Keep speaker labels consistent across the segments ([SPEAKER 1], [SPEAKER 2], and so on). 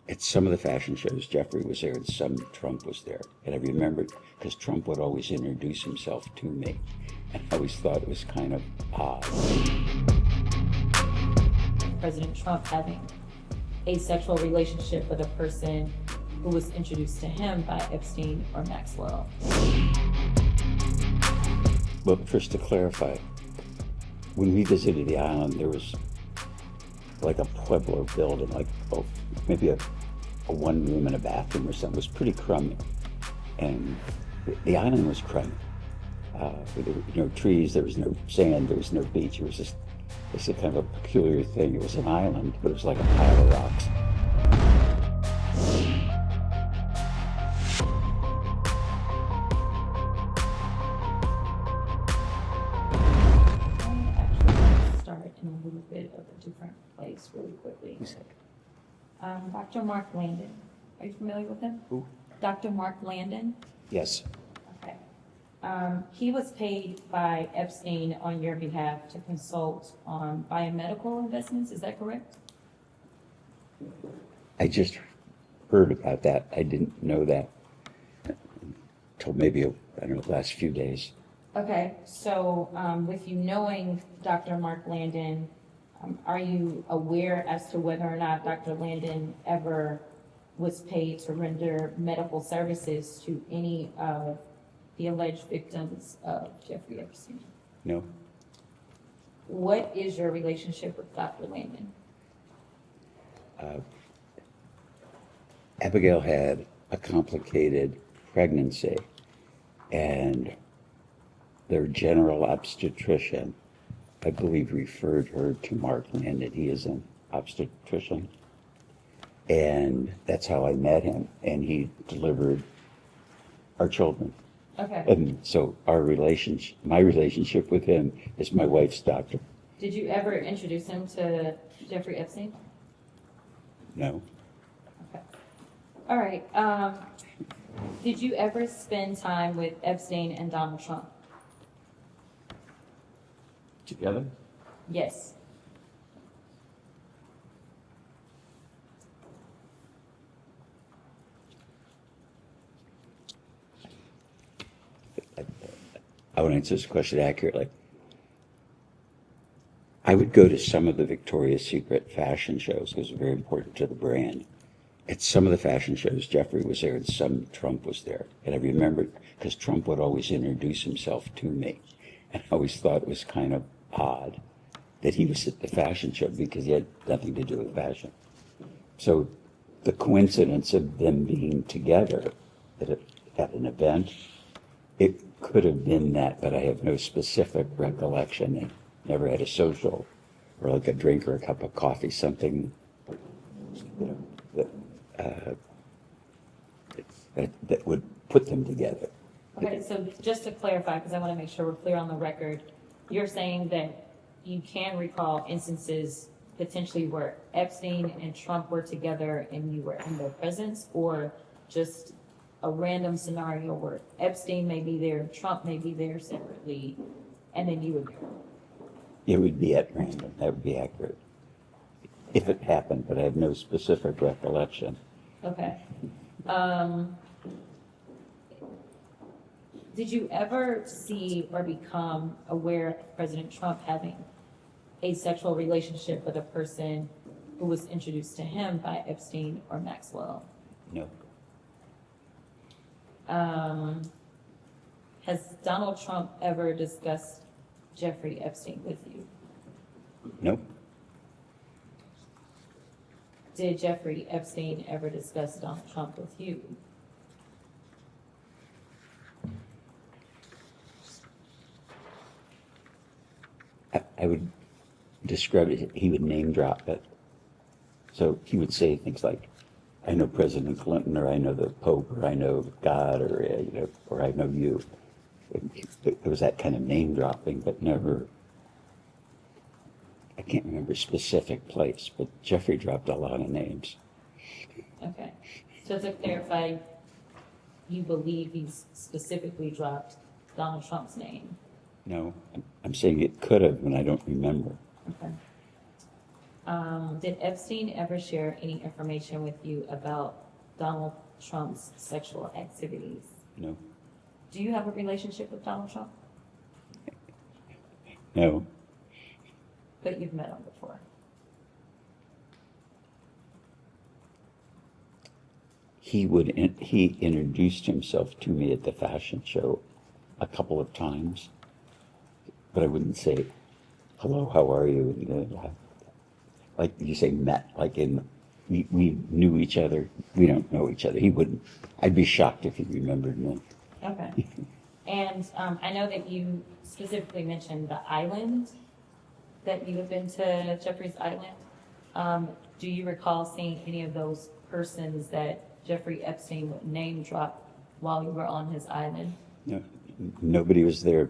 [SPEAKER 1] At some of the fashion shows, Jeffrey was there and some Trump was there. And I remember because Trump would always introduce himself to me. And I always thought it was kind of odd.
[SPEAKER 2] President Trump having a sexual relationship with a person who was introduced to him by Epstein or Maxwell.
[SPEAKER 1] Well, first to clarify, when we visited the island, there was like a Pueblo building, like maybe a one room and a bathroom or something. It was pretty crummy. And the island was crummy. There were no trees, there was no sand, there was no beach. It was just a kind of a peculiar thing. It was an island, but it was like a pile of rocks.
[SPEAKER 2] Start in a little bit of a different place really quickly. Dr. Mark Landon. Are you familiar with him?
[SPEAKER 1] Who?
[SPEAKER 2] Dr. Mark Landon.
[SPEAKER 1] Yes.
[SPEAKER 2] Okay. He was paid by Epstein on your behalf to consult on biomedical investments. Is that correct?
[SPEAKER 1] I just heard about that. I didn't know that until maybe, I don't know, the last few days.
[SPEAKER 2] Okay, so with you knowing Dr. Mark Landon, are you aware as to whether or not Dr. Landon ever was paid to render medical services to any of the alleged victims of Jeffrey Epstein?
[SPEAKER 1] No.
[SPEAKER 2] What is your relationship with Dr. Landon?
[SPEAKER 1] Abigail had a complicated pregnancy, and their general obstetrician, I believe, referred her to Mark Landon. He is an obstetrician. And that's how I met him, and he delivered our children.
[SPEAKER 2] Okay.
[SPEAKER 1] And so my relationship with him is my wife's doctor.
[SPEAKER 2] Did you ever introduce him to Jeffrey Epstein?
[SPEAKER 1] No.
[SPEAKER 2] Okay. All right. Did you ever spend time with Epstein and Donald Trump?
[SPEAKER 1] Together?
[SPEAKER 2] Yes.
[SPEAKER 1] I want to answer this question accurately. I would go to some of the Victoria's Secret fashion shows. It was very important to the brand. At some of the fashion shows, Jeffrey was there and some Trump was there. And I remember because Trump would always introduce himself to me. And I always thought it was kind of odd that he was at the fashion show because he had nothing to do with fashion. So the coincidence of them being together at an event, it could have been that, but I have no specific recollection. I never had a social or like a drink or a cup of coffee, something, that would put them together.
[SPEAKER 2] Okay, so just to clarify, because I want to make sure we're clear on the record, you're saying that you can recall instances potentially where Epstein and Trump were together and you were in their presence, or just a random scenario where Epstein may be there, Trump may be there separately, and then you would go?
[SPEAKER 1] It would be at random. That would be accurate. If it happened, but I have no specific recollection.
[SPEAKER 2] Okay. Did you ever see or become aware of President Trump having a sexual relationship with a person who was introduced to him by Epstein or Maxwell?
[SPEAKER 1] No.
[SPEAKER 2] Has Donald Trump ever discussed Jeffrey Epstein with you?
[SPEAKER 1] No.
[SPEAKER 2] Did Jeffrey Epstein ever discuss Donald Trump with you?
[SPEAKER 1] I would describe it, he would name drop it. So he would say things like, I know President Clinton, or I know the Pope, or I know God, or or I know you. There was that kind of name dropping, but never, I can't remember a specific place, but Jeffrey dropped a lot of names.
[SPEAKER 2] Okay. So to clarify, you believe he's specifically dropped Donald Trump's name?
[SPEAKER 1] No, I'm saying it could have, and I don't remember.
[SPEAKER 2] Okay. Did Epstein ever share any information with you about Donald Trump's sexual activities?
[SPEAKER 1] No.
[SPEAKER 2] Do you have a relationship with Donald Trump?
[SPEAKER 1] No.
[SPEAKER 2] But you've met him before.
[SPEAKER 1] He introduced himself to me at the fashion show a couple of times, but I wouldn't say, hello, how are you? And, like you say, met, like we knew each other. We don't know each other. He wouldn't. I'd be shocked if he remembered me.
[SPEAKER 2] Okay. And I know that you specifically mentioned the island, that you have been to Jeffrey's Island. Do you recall seeing any of those persons that Jeffrey Epstein would name drop while you were on his island?
[SPEAKER 1] No, nobody was there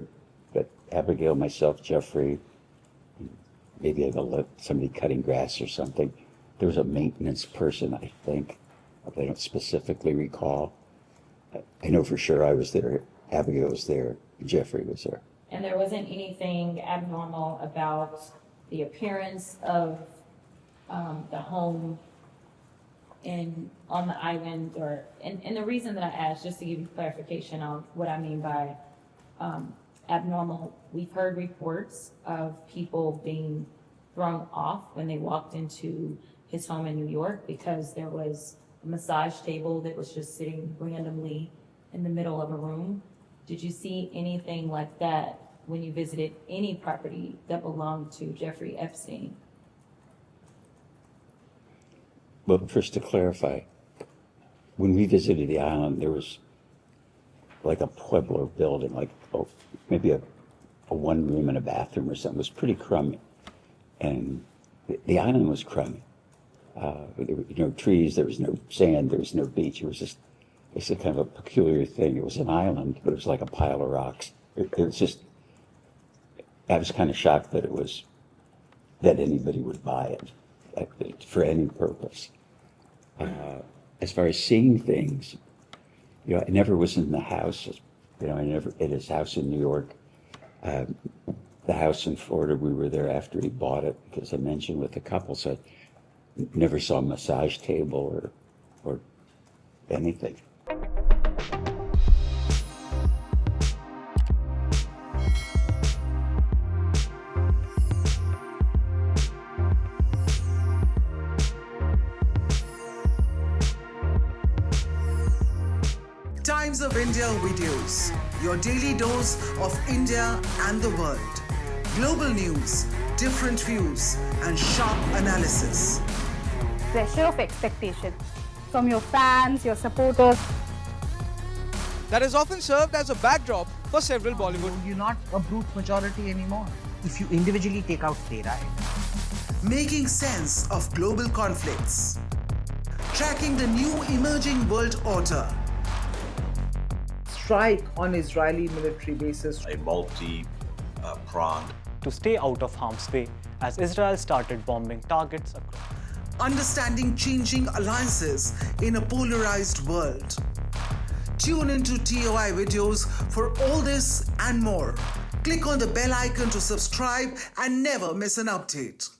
[SPEAKER 1] but Abigail, myself, Jeffrey, maybe somebody cutting grass or something. There was a maintenance person, I think. I don't specifically recall. I know for sure I was there, Abigail was there, Jeffrey was there.
[SPEAKER 2] And there wasn't anything abnormal about the appearance of the home on the island, and the reason that I asked, just to give you clarification on what I mean by abnormal, we've heard reports of people being thrown off when they walked into his home in New York because there was a massage table that was just sitting randomly in the middle of a room. Did you see anything like that when you visited any property that belonged to Jeffrey Epstein?
[SPEAKER 1] Well, first to clarify, when we visited the island, there was like a Pueblo building, like maybe a one room and a bathroom or something. It was pretty crummy. And the island was crummy. There were no trees, there was no sand, there was no beach. It was a kind of a peculiar thing. It was an island, but it was like a pile of rocks. It was just, I was kind of shocked that that anybody would buy it for any purpose. As far as seeing things, I never was in the house. I never at his house in New York. The house in Florida, we were there after he bought it, because I mentioned with the couple, so I never saw a massage table or anything.
[SPEAKER 3] Times of India videos, your daily dose of India and the world. Global news, different views, and sharp analysis.
[SPEAKER 4] Pressure of expectation from your fans, your supporters.
[SPEAKER 5] That has often served as a backdrop for several Bollywood.
[SPEAKER 6] You're not a brute majority anymore. If you individually take out data.
[SPEAKER 3] Making sense of global conflicts. Tracking the new emerging world order.
[SPEAKER 6] Strike on Israeli military bases.
[SPEAKER 7] A multi-pronged.
[SPEAKER 8] To stay out of harm's way as Israel started bombing targets across.
[SPEAKER 3] Understanding changing alliances in a polarized world. Tune into TOI videos for all this and more. Click on the bell icon to subscribe and never miss an update.